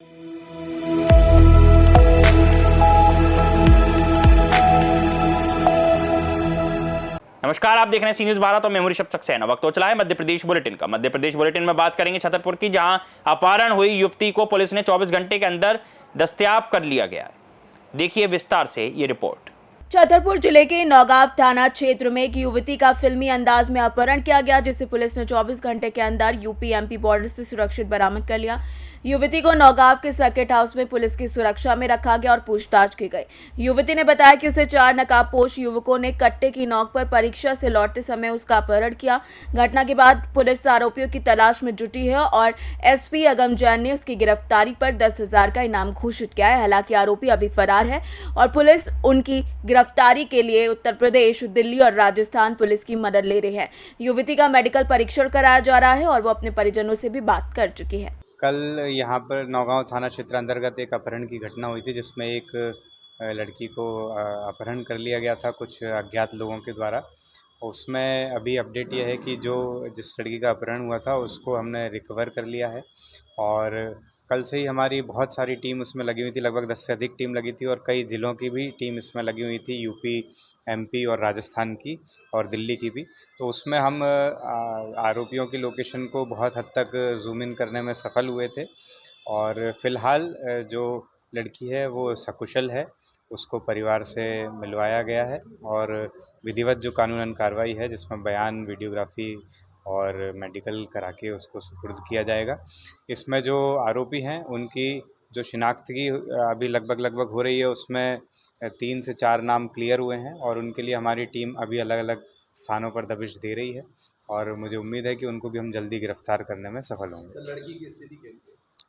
नमस्कार, आप देख रहे हैं सी न्यूज भारत और मैं ऋषभ सक्सेना। वक्त हो चला है मध्य प्रदेश बुलेटिन का। मध्य प्रदेश बुलेटिन में बात करेंगे छतरपुर की, जहां अपहरण हुई युवती को पुलिस ने 24 घंटे के अंदर दस्तयाब कर लिया गया है। देखिए विस्तार से ये रिपोर्ट। छतरपुर जिले के नौगांव थाना क्षेत्र में एक युवती का फिल्मी अंदाज में अपहरण किया गया, जिसे पुलिस ने 24 घंटे के अंदर यूपी-एमपी बॉर्डर से सुरक्षित बरामद कर लिया। युवती को नौगांव के सर्किट हाउस में पुलिस की सुरक्षा में रखा गया और पूछताछ की गई। युवती ने बताया कि उसे 4 नकाबपोश युवकों ने कट्टे की नोक पर परीक्षा से लौटते समय उसका अपहरण किया। घटना के बाद पुलिस आरोपियों की तलाश में जुटी है और एसपी अगम जैन ने उसकी गिरफ्तारी पर 10,000 का इनाम घोषित किया है। हालांकि आरोपी अभी फरार है और पुलिस उनकी गिरफ्तारी के लिए उत्तर प्रदेश, दिल्ली और राजस्थान पुलिस की मदद ले रही है। युवती का मेडिकल परीक्षण कराया जा रहा है और वो अपने परिजनों से भी बात कर चुकी है। कल यहाँ पर नौगांव थाना क्षेत्र अंतर्गत एक अपहरण की घटना हुई थी, जिसमें एक लड़की को अपहरण कर लिया गया था कुछ अज्ञात लोगों के द्वारा। उसमें अभी अपडेट यह है कि जिस लड़की का अपहरण हुआ था उसको हमने रिकवर कर लिया है और कल से ही हमारी बहुत सारी टीम उसमें लगी हुई थी। लगभग 10 से अधिक टीम लगी थी और कई ज़िलों की भी टीम इसमें लगी हुई थी, यूपी, एमपी और राजस्थान की और दिल्ली की भी। तो उसमें हम आरोपियों की लोकेशन को बहुत हद तक जूम इन करने में सफल हुए थे और फ़िलहाल जो लड़की है वो सकुशल है, उसको परिवार से मिलवाया गया है और विधिवत जो कानूनन कार्रवाई है, जिसमें बयान, वीडियोग्राफी और मेडिकल करा के उसको सुपुर्द किया जाएगा। इसमें जो आरोपी हैं उनकी जो शिनाख्त की अभी लगभग हो रही है, उसमें 3 से 4 नाम क्लियर हुए हैं और उनके लिए हमारी टीम अभी अलग अलग स्थानों पर दबिश दे रही है और मुझे उम्मीद है कि उनको भी हम जल्दी गिरफ्तार करने में सफल होंगे। सर, लड़की की स्थिति कैसी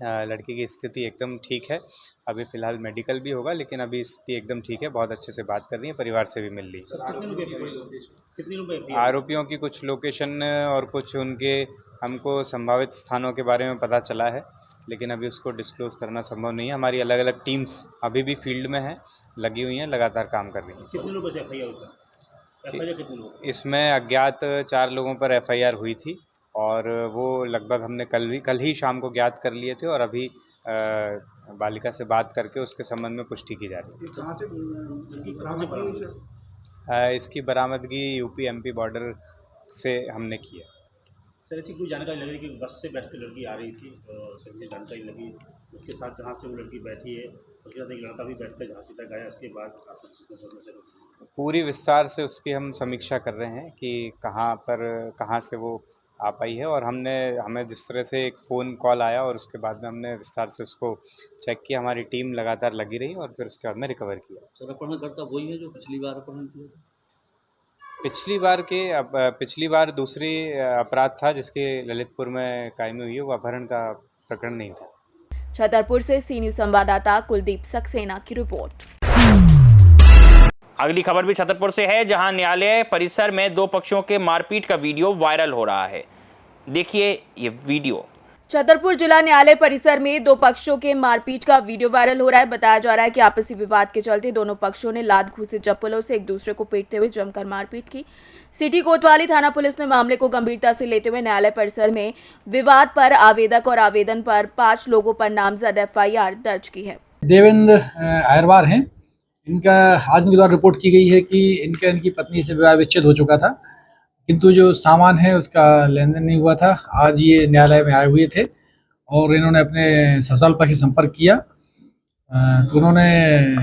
है? लड़की की स्थिति एकदम ठीक है। अभी फ़िलहाल मेडिकल भी होगा, लेकिन अभी स्थिति एकदम ठीक है। बहुत अच्छे से बात कर रही है, परिवार से भी मिल रही है। आरोपियों की कुछ लोकेशन और कुछ उनके हमको संभावित स्थानों के बारे में पता चला है, लेकिन अभी उसको डिस्क्लोज़ करना संभव नहीं है। हमारी अलग अलग टीम्स अभी भी फील्ड में हैं, लगी हुई हैं, लगातार काम कर रही हैं। कितने लोग एफआईआर कितने लोग? इसमें अज्ञात 4 लोगों पर एफआईआर हुई थी और वो लगभग हमने कल ही शाम को ज्ञात कर लिए थे और अभी बालिका से बात करके उसके संबंध में पुष्टि की जा रही है। कहाँ से पड़ी हुई सर? इसकी बरामदगी यूपी एमपी बॉर्डर से हमने की है। सर, ऐसी कोई जानकारी लग रही है कि बस से बैठ कर लड़की आ रही थी और सर जानकारी लगी उसके साथ जहाँ से वो लड़की बैठी है उसके साथ एक लड़का भी बैठ कर झांसी तक आया, उसके बाद पूरी विस्तार से उसकी हम समीक्षा कर रहे हैं कि कहाँ से वो आ पाई है और हमें जिस तरह से एक फ़ोन कॉल आया और उसके बाद में हमने विस्तार से उसको चेक किया। हमारी टीम लगातार लगी रही और फिर उसके बाद में रिकवर किया। सर, अपहरण करता वही है जो पिछली बार अपहरण किया? पिछली बार दूसरी अपराध था जिसके ललितपुर में कायमी हुई है, वो अपहरण का प्रकरण नहीं था। छतरपुर से सी न्यूज संवाददाता कुलदीप सक्सेना की रिपोर्ट। अगली खबर भी छतरपुर से है, जहां न्यायालय परिसर में 2 पक्षों के मारपीट का वीडियो वायरल हो रहा है। देखिए ये वीडियो। छतरपुर जिला न्यायालय परिसर में 2 पक्षों के मारपीट का वीडियो वायरल हो रहा है। बताया जा रहा है कि आपसी विवाद के चलते दोनों पक्षों ने लात घूंसे चप्पलों से एक दूसरे को पीटते हुए जमकर मारपीट की। सिटी कोतवाली थाना पुलिस ने मामले को गंभीरता से लेते हुए न्यायालय परिसर में विवाद पर आवेदक और आवेदन पर 5 लोगों पर नामजद एफआईआर दर्ज की है। देवेंद्र अहरवार हैं। इनका आज इनके द्वारा रिपोर्ट की गई है कि इनकी पत्नी से विवाह विच्छेद हो चुका था, किंतु जो सामान है उसका लेन देन नहीं हुआ था। आज ये न्यायालय में आए हुए थे और इन्होंने अपने ससुराल पक्ष से संपर्क किया, तो उन्होंने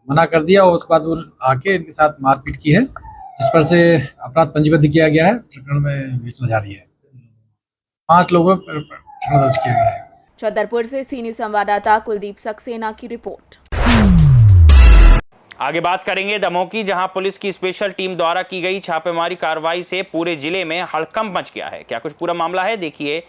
मना कर दिया और उसके बाद वो आके इनके साथ मारपीट की है, जिस पर से अपराध पंजीबद्ध किया गया है। प्रकरण में विवेचना जारी है। 5 लोगों पर प्रकरण दर्ज किया गया है। छतरपुर से सी न्यूज संवाददाता कुलदीप सक्सेना की रिपोर्ट। आगे बात करेंगे दमोह की, जहां पुलिस की स्पेशल टीम द्वारा की गई छापेमारी कार्रवाई से पूरे जिले में हड़कंप मच गया है। क्या कुछ पूरा मामला है, देखिए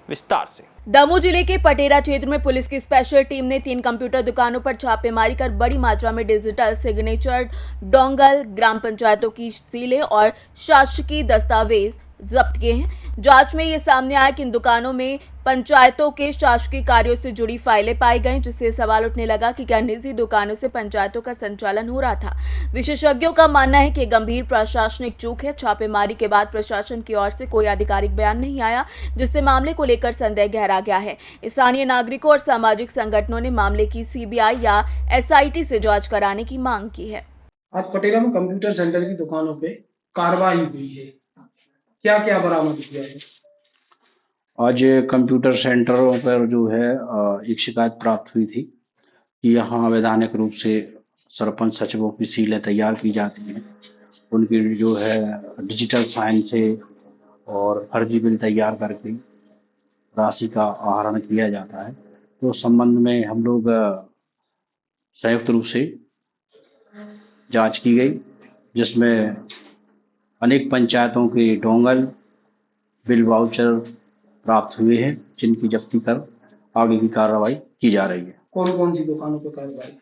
विस्तार से। दमोह जिले के पटेरा क्षेत्र में पुलिस की स्पेशल टीम ने 3 कंप्यूटर दुकानों पर छापेमारी कर बड़ी मात्रा में डिजिटल सिग्नेचर, डोंगल, ग्राम पंचायतों की सीलें और शासकीय दस्तावेज जब्त किए हैं। जांच में ये सामने आया कि इन दुकानों में पंचायतों के शासकीय कार्यों से जुड़ी फाइलें पाई गईं, जिससे सवाल उठने लगा कि क्या निजी दुकानों से पंचायतों का संचालन हो रहा था। विशेषज्ञों का मानना है कि गंभीर प्रशासनिक चूक है। छापेमारी के बाद प्रशासन की ओर से कोई आधिकारिक बयान नहीं आया, जिससे मामले को लेकर संदेह गहरा गया है। स्थानीय नागरिकों और सामाजिक संगठनों ने मामले की सीबीआई या एसआईटी से जांच कराने की मांग की है। आज पटेला में कंप्यूटर सेंटर की दुकानों पे कार्रवाई हुई है, क्या क्या बरामद किया है? आज कंप्यूटर सेंटरों पर जो है एक शिकायत प्राप्त हुई थी कि यहाँ अवैधानिक रूप से सरपंच सचिवों की सीलें तैयार की जाती हैं, उनकी जो है डिजिटल साइन से और फर्जी बिल तैयार करके राशि का आहरण किया जाता है। तो उस संबंध में हम लोग संयुक्त रूप से जांच की गई, जिसमें अनेक पंचायतों के डोंगल बिल वाउचर प्राप्त हुए हैं, जिनकी जब्ती कर आगे की कार्रवाई की जा रही है। कौन कौन सी दुकानों पे कार्रवाई की?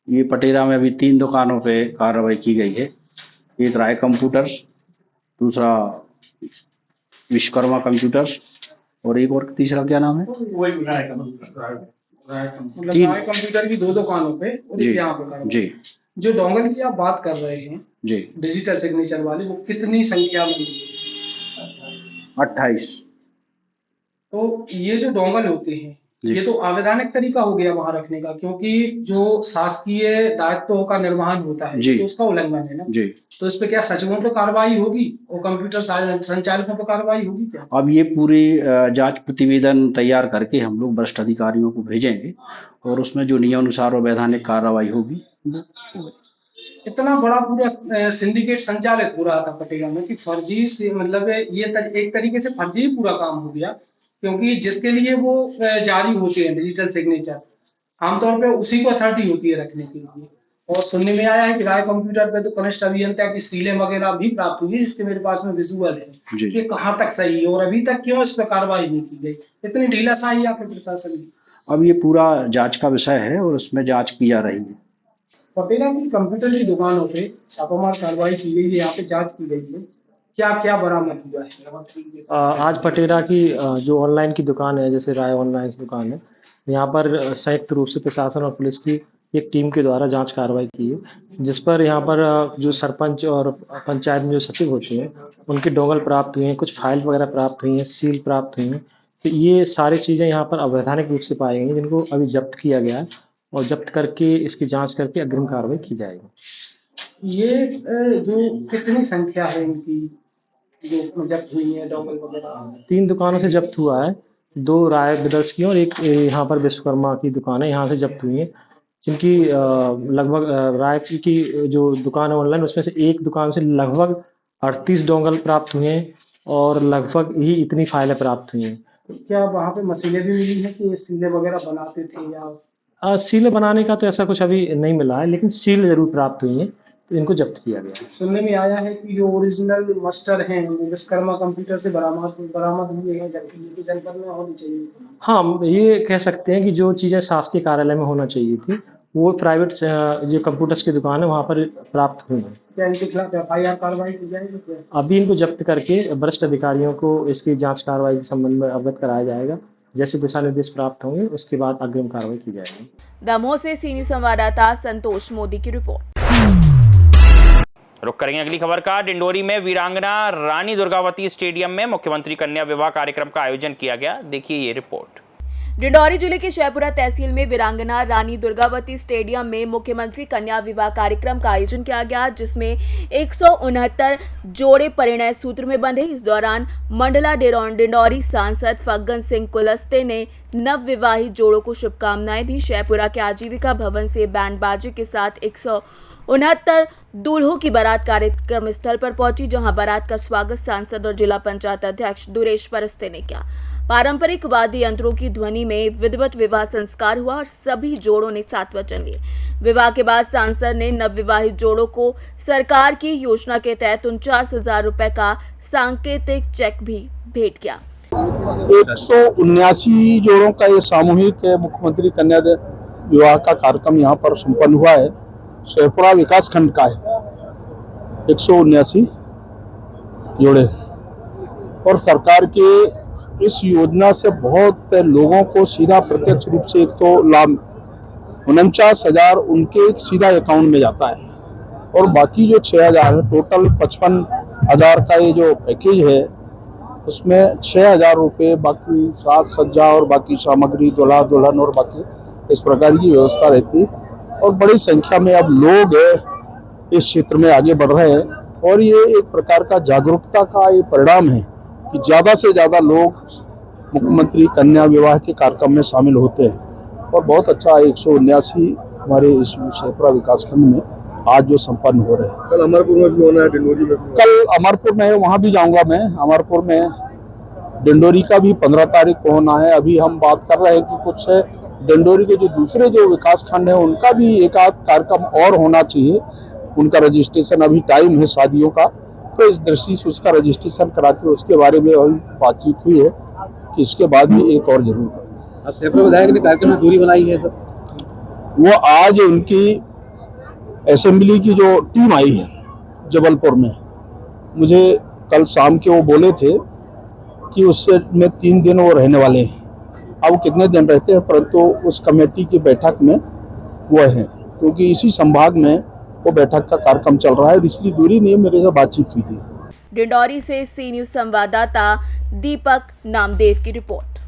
ये पटेरा में अभी 3 दुकानों पे कार्रवाई की गई है। एक राय कंप्यूटर्स, दूसरा विश्वकर्मा कंप्यूटर्स और एक और तीसरा क्या नाम है? मतलब तीन। राय कंप्यूटर की 2 दुकानों पे और जी यहाँ पे कार्रवाई। जी जो डोंगल की आप बात कर रहे हैं जी डिजिटल सिग्नेचर वाले, वो कितनी संख्या में मिली? 28। तो ये जो डोंगल होते हैं, जी। ये तो अवैधानिक तरीका हो गया वहां रखने का, क्योंकि जो शासकीय दायित्वों का निर्वहन होता है जी। तो उसका उल्लंघन है ना। जी, तो इस पे क्या सचिवों पे कार्रवाई होगी और कंप्यूटर संचालकों पे कार्रवाई होगी क्या? अब ये पूरी जांच प्रतिवेदन तैयार करके हम लोग वरिष्ठ अधिकारियों को भेजेंगे और उसमें जो नियमानुसार और वैधानिक कार्रवाई होगी। इतना बड़ा पूरा सिंडिकेट संचालित हो रहा था पटेला में कि फर्जी से मतलब एक तरीके से फर्जी ही पूरा काम हो गया, क्योंकि जिसके लिए वो जारी होते हैं डिजिटल सिग्नेचर, आमतौर पे उसी को अथॉरिटी होती है रखने के लिए। और सुनने में आया है कि राय कंप्यूटर पे तो कनिष्ठ अभियंता की सीलें वगैरह भी प्राप्त हुई है, जिसके मेरे पास में विजुअल है। जी। ये कहाँ तक सही है और अभी तक क्यों इस पर कार्रवाई नहीं की गई? इतनी ढीलाशाही आखिर प्रशासन की? अब ये पूरा जांच का विषय है और उसमें जांच की जा रही है। पटेला की कंप्यूटर की दुकानों पे छापामार कार्रवाई की गई है, यहाँ पे जांच की गई है, क्या क्या बरामद हुआ है? आज पटेरा की जो ऑनलाइन की दुकान है, जैसे राय ऑनलाइन दुकान है, यहाँ पर संयुक्त रूप से प्रशासन और पुलिस की एक टीम के द्वारा जांच कार्रवाई की है, जिस पर यहाँ पर जो सरपंच और पंचायत में जो सचिव होते हैं उनके डोंगल प्राप्त हुए हैं, कुछ फाइल वगैरह प्राप्त हुई हैं, सील प्राप्त हुई हैं। तो ये सारी चीज़ें यहाँ पर अवैधानिक रूप से पाई गई हैं, जिनको अभी जब्त किया गया है और जब्त करके इसकी जाँच करके अग्रिम कार्रवाई की जाएगी। ये जो कितनी संख्या है इनकी जो जब्त हुई है डोंगल वगैरह? 3 दुकानों से जब्त हुआ है, 2 राय ब्रदर्स की और एक यहाँ पर विश्वकर्मा की दुकान है, यहाँ से जब्त हुई है, जिनकी लगभग राय की जो दुकान है ऑनलाइन, उसमें से एक दुकान से लगभग 38 डोंगल प्राप्त हुए हैं और लगभग ही इतनी फाइलें प्राप्त हुई हैं। क्या वहाँ पे मशीनें भी मिली है कि ये सीलें वगैरह बनाते थे या? सील बनाने का तो ऐसा कुछ अभी नहीं मिला है, लेकिन सील जरूर प्राप्त हुई हैं, तो इनको जब्त किया गया है। सुनने में आया है कि जो ओरिजिनल मास्टर हैं वो विश्वकर्मा कंप्यूटर से बरामद हुए हैं, जबकि ये तो जनपद में होनी चाहिए थी। हाँ, ये कह सकते हैं कि जो चीज़ें शासकीय कार्यालय में होना चाहिए थी वो प्राइवेट जो कंप्यूटर्स की दुकान है वहाँ पर प्राप्त हुई हैं। क्या इनके खिलाफ FIR कार्रवाई की जाएगी क्या? अभी इनको जब्त करके वरिष्ठ अधिकारियों को इसकी जांच कार्रवाई के संबंध में अवगत कराया जाएगा। जैसे दिशा निर्देश प्राप्त होंगे उसके बाद अग्रिम कार्रवाई की जाएगी। दमोह से सीनियर संवाददाता संतोष मोदी की रिपोर्ट। रुक करेंगे अगली खबर का। डिंडोरी में वीरांगना रानी दुर्गावती स्टेडियम में मुख्यमंत्री कन्या विवाह कार्यक्रम का आयोजन किया गया। देखिए ये रिपोर्ट। डिंडोरी जिले के शहपुरा तहसील में वीरांगना रानी दुर्गावती स्टेडियम में मुख्यमंत्री कन्या विवाह कार्यक्रम का आयोजन किया गया, जिसमें 169 जोड़े परिणय सूत्र में बंधे। इस दौरान मंडला डिंडोरी सांसद फग्गन सिंह कुलस्ते ने नव विवाहित जोड़ों को शुभकामनाएं दी। शहपुरा के आजीविका भवन से बैंड बाजे के साथ 169 दूल्हों की बारात कार्यक्रम स्थल पर पहुंची, जहां बारात का स्वागत सांसद और जिला पंचायत अध्यक्ष दुरेश परस्ते ने किया। पारंपरिक वाद्य यंत्रों की ध्वनि में विधिवत विवाह संस्कार हुआ और सभी जोड़ों ने 7 वचन लिए। विवाह के बाद सांसद ने नवविवाहित जोड़ों को सरकार की योजना के तहत 49,000 रुपए का सांकेतिक चेक भी भेंट किया। 179 जोड़ों का ये सामूहिक मुख्यमंत्री कन्या विवाह का कार्यक्रम यहाँ पर संपन्न हुआ है। शहपुरा विकास खंड का है 179 जोड़े। और सरकार के इस योजना से बहुत लोगों को सीधा प्रत्यक्ष रूप से एक तो लाभ 49,000 उनके सीधा अकाउंट में जाता है और बाकी जो 6,000 है, टोटल 55,000 का ये जो पैकेज है उसमें 6,000 रुपये बाकी साज सज्जा और बाकी सामग्री दूल्हा दुल्हन और बाकी इस प्रकार की व्यवस्था रहती है और बड़ी संख्या में अब लोग इस क्षेत्र में आगे बढ़ रहे हैं और ये एक प्रकार का जागरूकता का ये परिणाम है कि ज़्यादा से ज़्यादा लोग मुख्यमंत्री कन्या विवाह के कार्यक्रम में शामिल होते हैं और बहुत अच्छा 179 हमारे इस शेखपुरा विकासखंड में आज जो संपन्न हो रहे हैं। कल अमरपुर में भी होना है, डिंडोरी में भी। कल अमरपुर में है, वहाँ भी जाऊँगा मैं। अमरपुर में डिंडोरी का भी 15 तारीख को होना है। अभी हम बात कर रहे हैं कि कुछ डिंडोरी के जो दूसरे जो विकास खंड है उनका भी एक आध कार्यक्रम और होना चाहिए। उनका रजिस्ट्रेशन अभी टाइम है शादियों का, तो इस दृष्टि से उसका रजिस्ट्रेशन करा के उसके बारे में अभी बातचीत हुई है कि इसके बाद भी एक और जरूर करेंगे। शेखपुरा विधायक ने कार्यक्रम में दूरी बनाई है सब, वो आज उनकी असेंबली की जो टीम आई है जबलपुर में, मुझे कल शाम के वो बोले थे कि उससे में 3 दिन वो रहने वाले हैं। अब वो कितने दिन रहते हैं परंतु उस कमेटी की बैठक में वो हैं, क्योंकि इसी संभाग में वो बैठक का कार्यक्रम चल रहा है, इसलिए दूरी नहीं, मेरे से बातचीत हुई थी। डिंडौरी से सी न्यूज संवाददाता दीपक नामदेव की रिपोर्ट।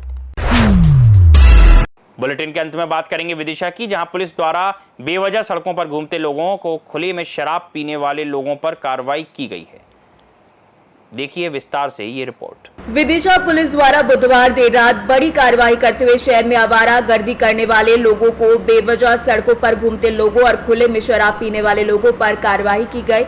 बुलेटिन के अंत में बात करेंगे विदिशा की, जहां पुलिस द्वारा बेवजह सड़कों पर घूमते लोगों को खुले में शराब पीने वाले लोगों पर कार्रवाई की गई है। देखिए विस्तार से ये रिपोर्ट। विदिशा पुलिस द्वारा बुधवार देर रात बड़ी कार्रवाई करते हुए शहर में आवारा गर्दी करने वाले लोगों को, बेवजह सड़कों पर घूमते लोगों और खुले में शराब पीने वाले लोगों पर कार्रवाई की गई।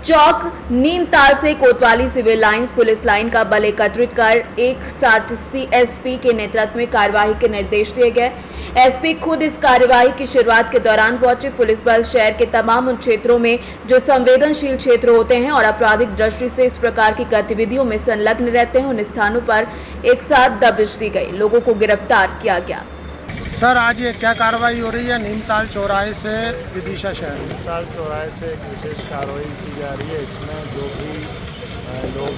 चौक नीमताल से कोतवाली सिविल लाइंस पुलिस लाइन का बल एकत्रित कर एक साथ एसपी के नेतृत्व में कार्रवाई के निर्देश दिए गए। एसपी खुद इस कार्रवाई की शुरुआत के दौरान पहुंचे। पुलिस बल शहर के तमाम उन क्षेत्रों में जो संवेदनशील क्षेत्र होते हैं और आपराधिक दृष्टि से इस प्रकार की गतिविधियों में संलग्न रहते हैं, उन स्थानों पर एक साथ दबिश दी गई, लोगों को गिरफ्तार किया गया। सर आज ये क्या कार्रवाई हो रही है नीमताल चौराहे से विदिशा शहर में? नीमताल चौराहे से एक विशेष कार्रवाई की जा रही है। इसमें जो भी लोग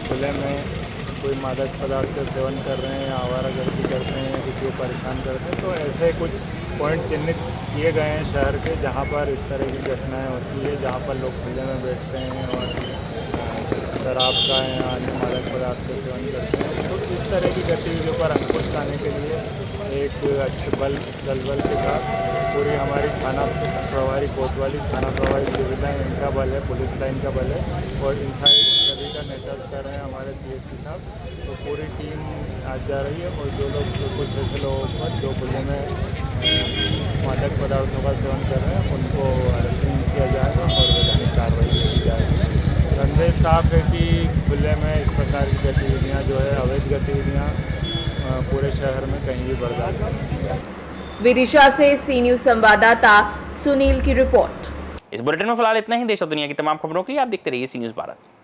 खुले में कोई मादक पदार्थ का सेवन कर रहे हैं या आवारागर्दी करते हैं, किसी को परेशान करते हैं, तो ऐसे कुछ पॉइंट चिन्हित किए गए हैं शहर के, जहां पर इस तरह की घटनाएं होती है, जहां पर लोग खुले में बैठते हैं और शराब का या अन्य मादक पदार्थ का सेवन करते हैं। तो इस तरह की गतिविधियों पर अंकुश लाने के लिए एक अच्छे दल बल के साथ पूरी हमारी थाना प्रभारी कोतवाली, थाना प्रभारी सिविल लाइन, इनका बल है, पुलिस लाइन का बल है और इन सभी का नेतृत्व कर रहे हैं हमारे सीएसपी साहब। तो पूरी टीम आज जा रही है और जो लोग कुछ ऐसे लोगों पर जो खुले में मादक पदार्थों का सेवन कर रहे हैं उनको अरेस्टिंग किया जाएगा और वैधानिक कार्रवाई की जाएगी। संदेश साफ है कि खुले में इस प्रकार की गतिविधियाँ जो है, अवैध गतिविधियाँ पूरे शहर में कहीं भी बर्दाश्त नहीं की जाएगी। विदिशा से सी न्यूज संवाददाता सुनील की रिपोर्ट। इस बुलेटिन में फिलहाल इतना ही। देश और दुनिया की तमाम खबरों के लिए आप देखते रहिए सी न्यूज भारत।